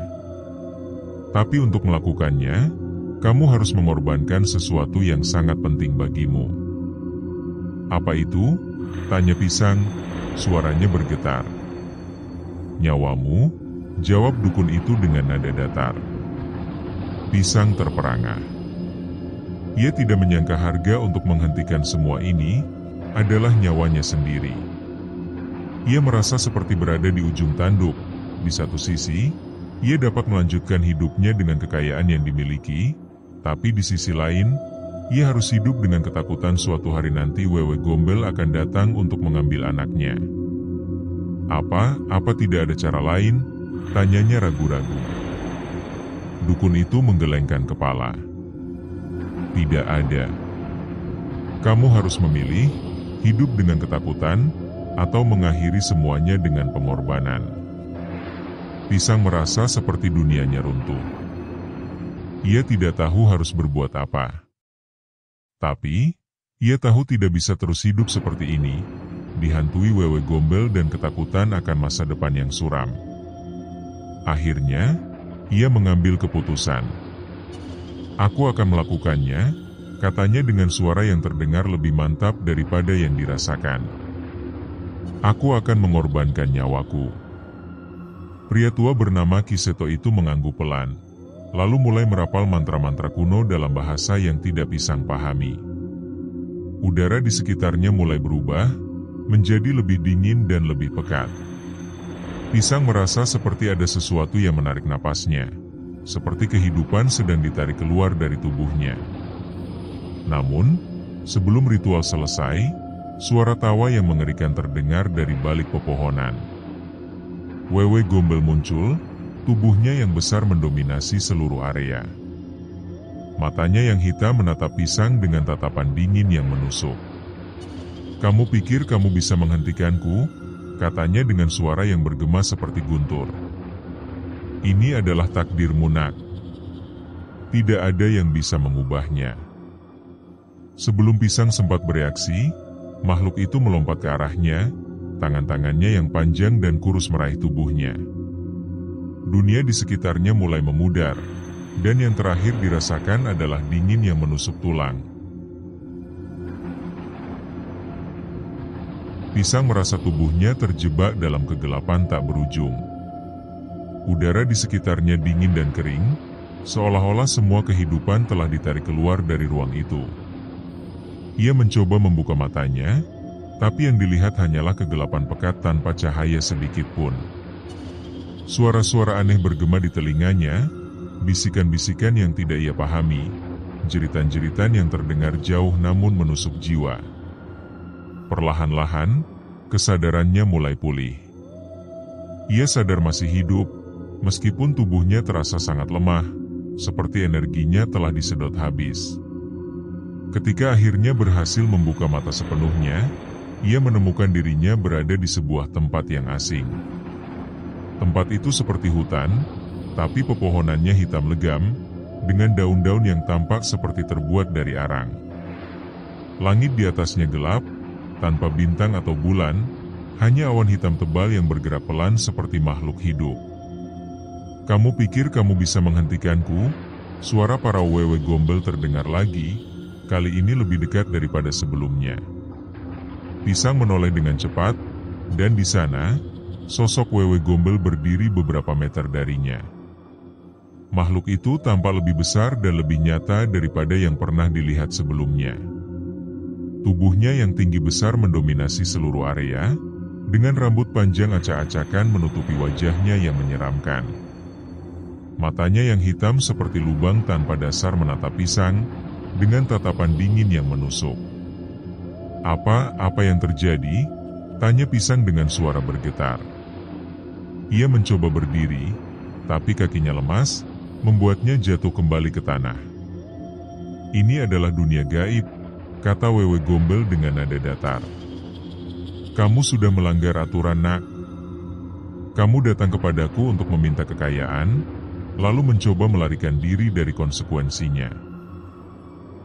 Tapi untuk melakukannya, kamu harus mengorbankan sesuatu yang sangat penting bagimu." "Apa itu?" tanya Pisang, suaranya bergetar. "Nyawamu," jawab dukun itu dengan nada datar. Pisang terperangah. Ia tidak menyangka harga untuk menghentikan semua ini adalah nyawanya sendiri. Ia merasa seperti berada di ujung tanduk. Di satu sisi, ia dapat melanjutkan hidupnya dengan kekayaan yang dimiliki, tapi di sisi lain, ia harus hidup dengan ketakutan suatu hari nanti Wewe Gombel akan datang untuk mengambil anaknya. Apa tidak ada cara lain?" tanyanya ragu-ragu. Dukun itu menggelengkan kepala. "Tidak ada. Kamu harus memilih, hidup dengan ketakutan, atau mengakhiri semuanya dengan pengorbanan." Pisang merasa seperti dunianya runtuh. Ia tidak tahu harus berbuat apa. Tapi, ia tahu tidak bisa terus hidup seperti ini, dihantui Wewe Gombel dan ketakutan akan masa depan yang suram. Akhirnya, ia mengambil keputusan. "Aku akan melakukannya," katanya dengan suara yang terdengar lebih mantap daripada yang dirasakan. "Aku akan mengorbankan nyawaku." Pria tua bernama Kiseto itu mengangguk pelan, lalu mulai merapal mantra-mantra kuno dalam bahasa yang tidak Pisang pahami. Udara di sekitarnya mulai berubah, menjadi lebih dingin dan lebih pekat. Pisang merasa seperti ada sesuatu yang menarik napasnya, seperti kehidupan sedang ditarik keluar dari tubuhnya. Namun, sebelum ritual selesai, suara tawa yang mengerikan terdengar dari balik pepohonan. Wewe Gombel muncul, tubuhnya yang besar mendominasi seluruh area. Matanya yang hitam menatap Pisang dengan tatapan dingin yang menusuk. "Kamu pikir kamu bisa menghentikanku?" katanya dengan suara yang bergema seperti guntur. "Ini adalah takdirmu, Nak. Tidak ada yang bisa mengubahnya." Sebelum Pisang sempat bereaksi, makhluk itu melompat ke arahnya, tangan-tangannya yang panjang dan kurus meraih tubuhnya. Dunia di sekitarnya mulai memudar, dan yang terakhir dirasakan adalah dingin yang menusuk tulang. Pisang merasa tubuhnya terjebak dalam kegelapan tak berujung. Udara di sekitarnya dingin dan kering, seolah-olah semua kehidupan telah ditarik keluar dari ruang itu. Ia mencoba membuka matanya, tapi yang dilihat hanyalah kegelapan pekat tanpa cahaya sedikit pun. Suara-suara aneh bergema di telinganya, bisikan-bisikan yang tidak ia pahami, jeritan-jeritan yang terdengar jauh namun menusuk jiwa. Perlahan-lahan, kesadarannya mulai pulih. Ia sadar masih hidup, meskipun tubuhnya terasa sangat lemah, seperti energinya telah disedot habis. Ketika akhirnya berhasil membuka mata sepenuhnya, ia menemukan dirinya berada di sebuah tempat yang asing. Tempat itu seperti hutan, tapi pepohonannya hitam legam, dengan daun-daun yang tampak seperti terbuat dari arang. Langit di atasnya gelap, tanpa bintang atau bulan, hanya awan hitam tebal yang bergerak pelan seperti makhluk hidup. "Kamu pikir kamu bisa menghentikanku?" Suara para wewe gombel terdengar lagi, kali ini lebih dekat daripada sebelumnya. Pisang menoleh dengan cepat, dan di sana, sosok wewe gombel berdiri beberapa meter darinya. Makhluk itu tampak lebih besar dan lebih nyata daripada yang pernah dilihat sebelumnya. Tubuhnya yang tinggi besar mendominasi seluruh area, dengan rambut panjang acak-acakan menutupi wajahnya yang menyeramkan. Matanya yang hitam seperti lubang tanpa dasar menatap Pisang, dengan tatapan dingin yang menusuk. Apa yang terjadi?" tanya Pisang dengan suara bergetar. Ia mencoba berdiri, tapi kakinya lemas, membuatnya jatuh kembali ke tanah. "Ini adalah dunia gaib," kata wewe gombel dengan nada datar. "Kamu sudah melanggar aturan, Nak. Kamu datang kepadaku untuk meminta kekayaan, lalu mencoba melarikan diri dari konsekuensinya.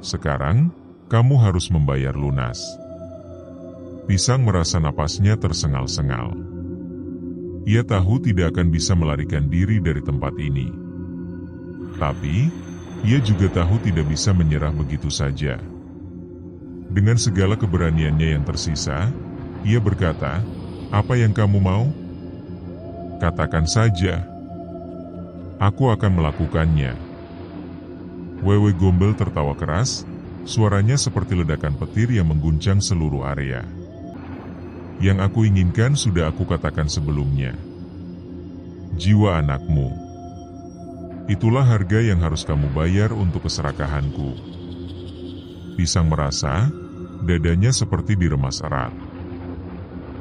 Sekarang, kamu harus membayar lunas." Pisang merasa napasnya tersengal-sengal. Ia tahu tidak akan bisa melarikan diri dari tempat ini. Tapi, ia juga tahu tidak bisa menyerah begitu saja. Dengan segala keberaniannya yang tersisa, ia berkata, "Apa yang kamu mau? Katakan saja. Aku akan melakukannya." Wewe gombel tertawa keras, suaranya seperti ledakan petir yang mengguncang seluruh area. "Yang aku inginkan sudah aku katakan sebelumnya. Jiwa anakmu. Itulah harga yang harus kamu bayar untuk keserakahanku." Pisang merasa, dadanya seperti diremas erat.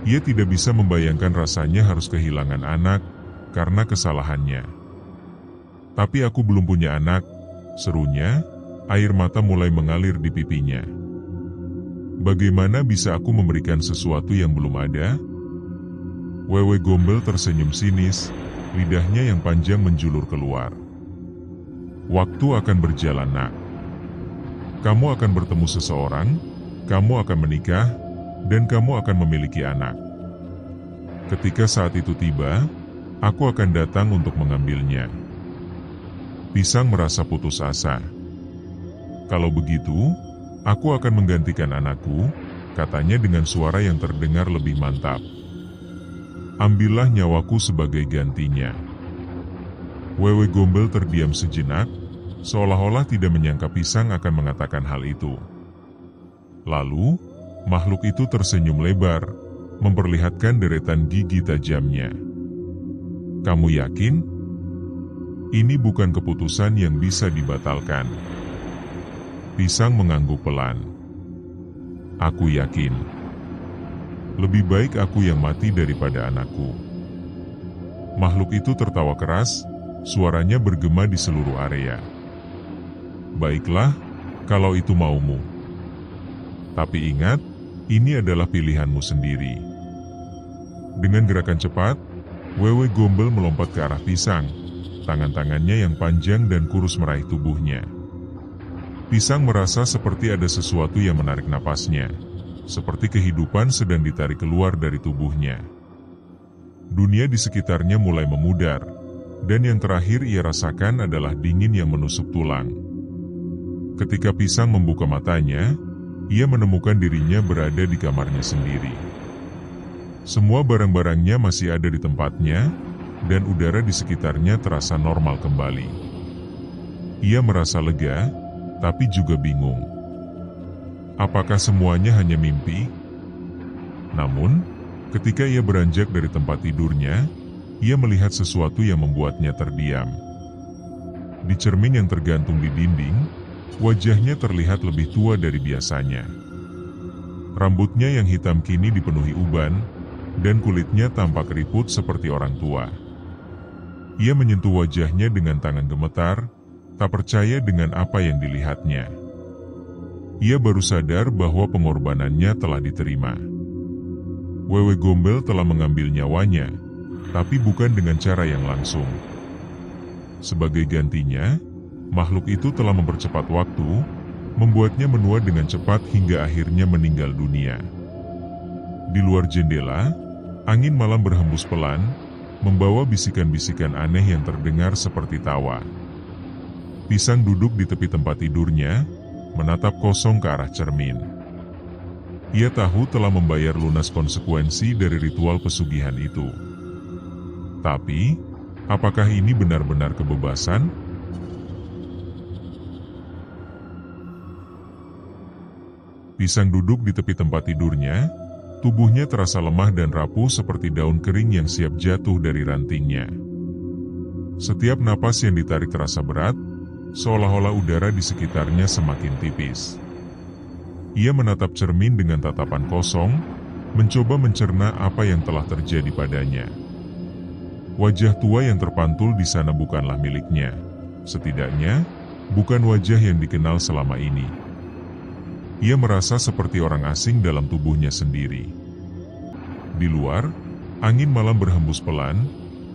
Ia tidak bisa membayangkan rasanya harus kehilangan anak, karena kesalahannya. "Tapi aku belum punya anak," serunya, air mata mulai mengalir di pipinya. "Bagaimana bisa aku memberikan sesuatu yang belum ada?" Wewe gombel tersenyum sinis, lidahnya yang panjang menjulur keluar. "Waktu akan berjalan, Nak. Kamu akan bertemu seseorang, kamu akan menikah, dan kamu akan memiliki anak. Ketika saat itu tiba, aku akan datang untuk mengambilnya." Pisang merasa putus asa. "Kalau begitu, aku akan menggantikan anakku," katanya dengan suara yang terdengar lebih mantap. Ambillah nyawaku sebagai gantinya. Wewe Gombel terdiam sejenak, seolah-olah tidak menyangka Pisang akan mengatakan hal itu. Lalu, makhluk itu tersenyum lebar, memperlihatkan deretan gigi tajamnya. Kamu yakin? Ini bukan keputusan yang bisa dibatalkan. Pisang mengangguk pelan. Aku yakin. Lebih baik aku yang mati daripada anakku. Makhluk itu tertawa keras, suaranya bergema di seluruh area. Baiklah, kalau itu maumu. Tapi ingat, ini adalah pilihanmu sendiri. Dengan gerakan cepat, Wewe Gombel melompat ke arah Pisang. Tangan-tangannya yang panjang dan kurus meraih tubuhnya. Pisang merasa seperti ada sesuatu yang menarik napasnya. Seperti kehidupan sedang ditarik keluar dari tubuhnya. Dunia di sekitarnya mulai memudar. Dan yang terakhir ia rasakan adalah dingin yang menusuk tulang. Ketika Pisang membuka matanya, ia menemukan dirinya berada di kamarnya sendiri. Semua barang-barangnya masih ada di tempatnya, dan udara di sekitarnya terasa normal kembali. Ia merasa lega, tapi juga bingung. Apakah semuanya hanya mimpi? Namun, ketika ia beranjak dari tempat tidurnya, ia melihat sesuatu yang membuatnya terdiam. Di cermin yang tergantung di dinding, wajahnya terlihat lebih tua dari biasanya. Rambutnya yang hitam kini dipenuhi uban, dan kulitnya tampak keriput seperti orang tua. Ia menyentuh wajahnya dengan tangan gemetar, tak percaya dengan apa yang dilihatnya. Ia baru sadar bahwa pengorbanannya telah diterima. Wewe Gombel telah mengambil nyawanya, tapi bukan dengan cara yang langsung. Sebagai gantinya, makhluk itu telah mempercepat waktu, membuatnya menua dengan cepat hingga akhirnya meninggal dunia. Di luar jendela, angin malam berhembus pelan, membawa bisikan-bisikan aneh yang terdengar seperti tawa. Pisang duduk di tepi tempat tidurnya, menatap kosong ke arah cermin. Ia tahu telah membayar lunas konsekuensi dari ritual pesugihan itu. Tapi, apakah ini benar-benar kebebasan? Pisang duduk di tepi tempat tidurnya, tubuhnya terasa lemah dan rapuh seperti daun kering yang siap jatuh dari rantingnya. Setiap napas yang ditarik terasa berat, seolah-olah udara di sekitarnya semakin tipis. Ia menatap cermin dengan tatapan kosong, mencoba mencerna apa yang telah terjadi padanya. Wajah tua yang terpantul di sana bukanlah miliknya. Setidaknya, bukan wajah yang dikenal selama ini. Ia merasa seperti orang asing dalam tubuhnya sendiri. Di luar, angin malam berhembus pelan,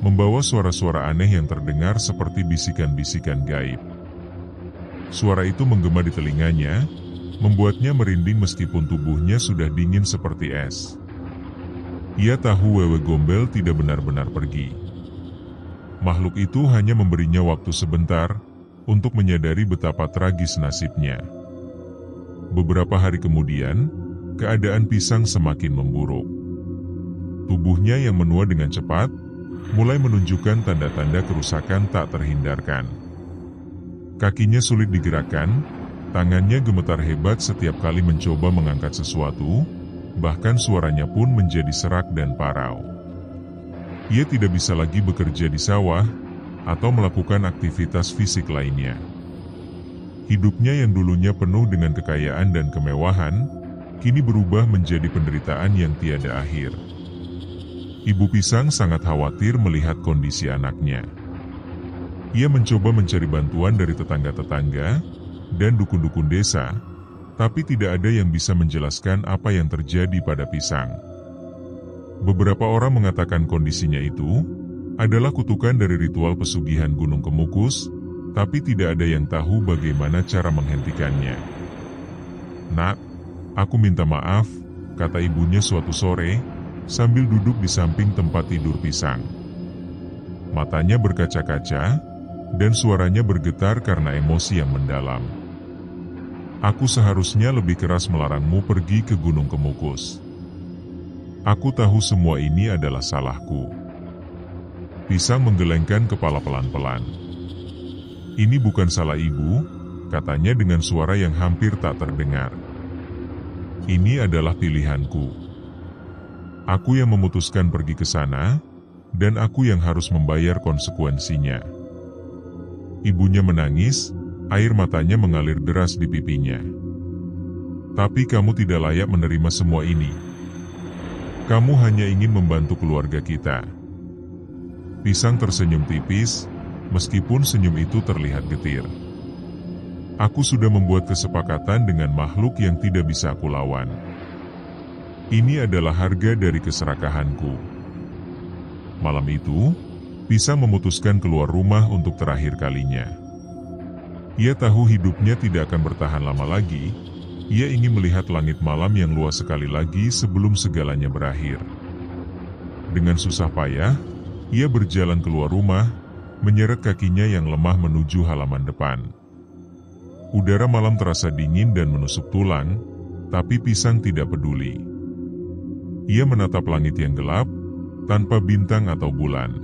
membawa suara-suara aneh yang terdengar seperti bisikan-bisikan gaib. Suara itu menggema di telinganya, membuatnya merinding meskipun tubuhnya sudah dingin seperti es. Ia tahu Wewe Gombel tidak benar-benar pergi. Makhluk itu hanya memberinya waktu sebentar untuk menyadari betapa tragis nasibnya. Beberapa hari kemudian, keadaan Pisang semakin memburuk. Tubuhnya yang menua dengan cepat, mulai menunjukkan tanda-tanda kerusakan tak terhindarkan. Kakinya sulit digerakkan, tangannya gemetar hebat setiap kali mencoba mengangkat sesuatu, bahkan suaranya pun menjadi serak dan parau. Ia tidak bisa lagi bekerja di sawah, atau melakukan aktivitas fisik lainnya. Hidupnya yang dulunya penuh dengan kekayaan dan kemewahan, kini berubah menjadi penderitaan yang tiada akhir. Ibu Pisang sangat khawatir melihat kondisi anaknya. Ia mencoba mencari bantuan dari tetangga-tetangga dan dukun-dukun desa, tapi tidak ada yang bisa menjelaskan apa yang terjadi pada Pisang. Beberapa orang mengatakan kondisinya itu adalah kutukan dari ritual pesugihan Gunung Kemukus, tapi tidak ada yang tahu bagaimana cara menghentikannya. "Nak, aku minta maaf," kata ibunya suatu sore, sambil duduk di samping tempat tidur Pisang. Matanya berkaca-kaca, dan suaranya bergetar karena emosi yang mendalam. "Aku seharusnya lebih keras melarangmu pergi ke Gunung Kemukus. Aku tahu semua ini adalah salahku. Pisang menggelengkan kepala pelan-pelan. Ini bukan salah ibu, katanya dengan suara yang hampir tak terdengar. Ini adalah pilihanku. Aku yang memutuskan pergi ke sana, dan aku yang harus membayar konsekuensinya. Ibunya menangis, air matanya mengalir deras di pipinya. Tapi kamu tidak layak menerima semua ini. Kamu hanya ingin membantu keluarga kita. Pisang tersenyum tipis, meskipun senyum itu terlihat getir. Aku sudah membuat kesepakatan dengan makhluk yang tidak bisa aku lawan. Ini adalah harga dari keserakahanku. Malam itu, Pisang memutuskan keluar rumah untuk terakhir kalinya. Ia tahu hidupnya tidak akan bertahan lama lagi. Ia ingin melihat langit malam yang luas sekali lagi sebelum segalanya berakhir. Dengan susah payah, ia berjalan keluar rumah, menyeret kakinya yang lemah menuju halaman depan. Udara malam terasa dingin dan menusuk tulang, tapi Pisang tidak peduli. Ia menatap langit yang gelap, tanpa bintang atau bulan.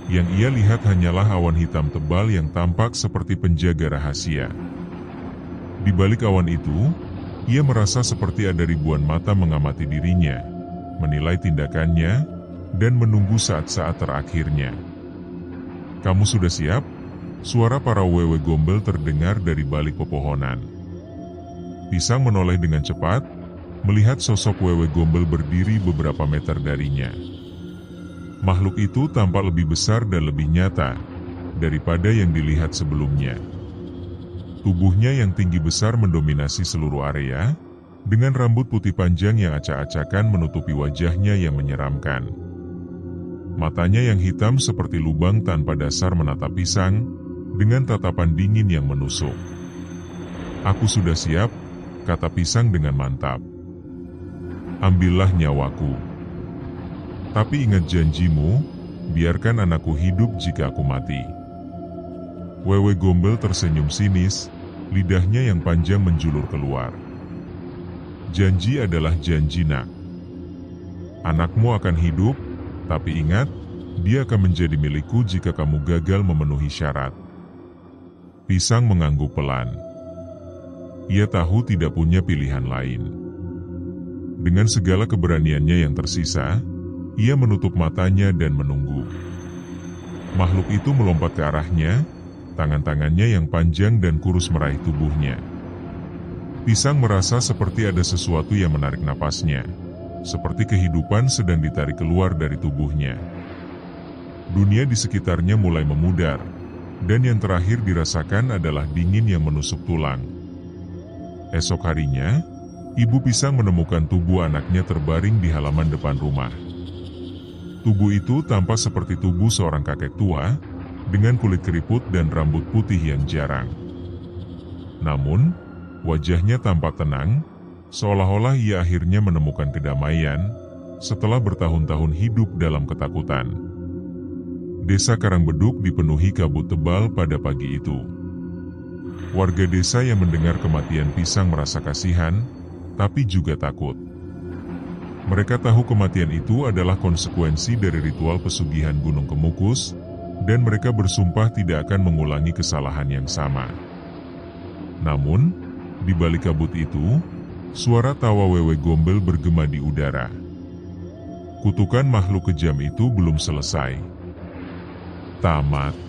Yang ia lihat hanyalah awan hitam tebal yang tampak seperti penjaga rahasia. Di balik awan itu, ia merasa seperti ada ribuan mata mengamati dirinya, menilai tindakannya, dan menunggu saat-saat terakhirnya. "Kamu sudah siap?" Suara para wewe gombel terdengar dari balik pepohonan. Pisang menoleh dengan cepat, melihat sosok wewe gombel berdiri beberapa meter darinya. Makhluk itu tampak lebih besar dan lebih nyata daripada yang dilihat sebelumnya. Tubuhnya yang tinggi besar mendominasi seluruh area, dengan rambut putih panjang yang acak-acakan menutupi wajahnya yang menyeramkan. Matanya yang hitam seperti lubang tanpa dasar menatap Pisang, dengan tatapan dingin yang menusuk. "Aku sudah siap," kata Pisang dengan mantap. "Ambillah nyawaku. Tapi ingat janjimu, biarkan anakku hidup jika aku mati." Wewe gombel tersenyum sinis, lidahnya yang panjang menjulur keluar. "Janji adalah janji, nak. Anakmu akan hidup, tapi ingat, dia akan menjadi milikku jika kamu gagal memenuhi syarat." Pisang mengangguk pelan. Ia tahu tidak punya pilihan lain. Dengan segala keberaniannya yang tersisa, ia menutup matanya dan menunggu. Makhluk itu melompat ke arahnya, tangan-tangannya yang panjang dan kurus meraih tubuhnya. Pisang merasa seperti ada sesuatu yang menarik napasnya, seperti kehidupan sedang ditarik keluar dari tubuhnya. Dunia di sekitarnya mulai memudar, dan yang terakhir dirasakan adalah dingin yang menusuk tulang. Esok harinya, Ibu Pisang menemukan tubuh anaknya terbaring di halaman depan rumah. Tubuh itu tampak seperti tubuh seorang kakek tua, dengan kulit keriput dan rambut putih yang jarang. Namun, wajahnya tampak tenang, seolah-olah ia akhirnya menemukan kedamaian, setelah bertahun-tahun hidup dalam ketakutan. Desa Karangbeduk dipenuhi kabut tebal pada pagi itu. Warga desa yang mendengar kematian Pisang merasa kasihan, tapi juga takut. Mereka tahu kematian itu adalah konsekuensi dari ritual pesugihan Gunung Kemukus, dan mereka bersumpah tidak akan mengulangi kesalahan yang sama. Namun, di balik kabut itu, suara tawa wewe gombel bergema di udara. Kutukan makhluk kejam itu belum selesai. Tamat.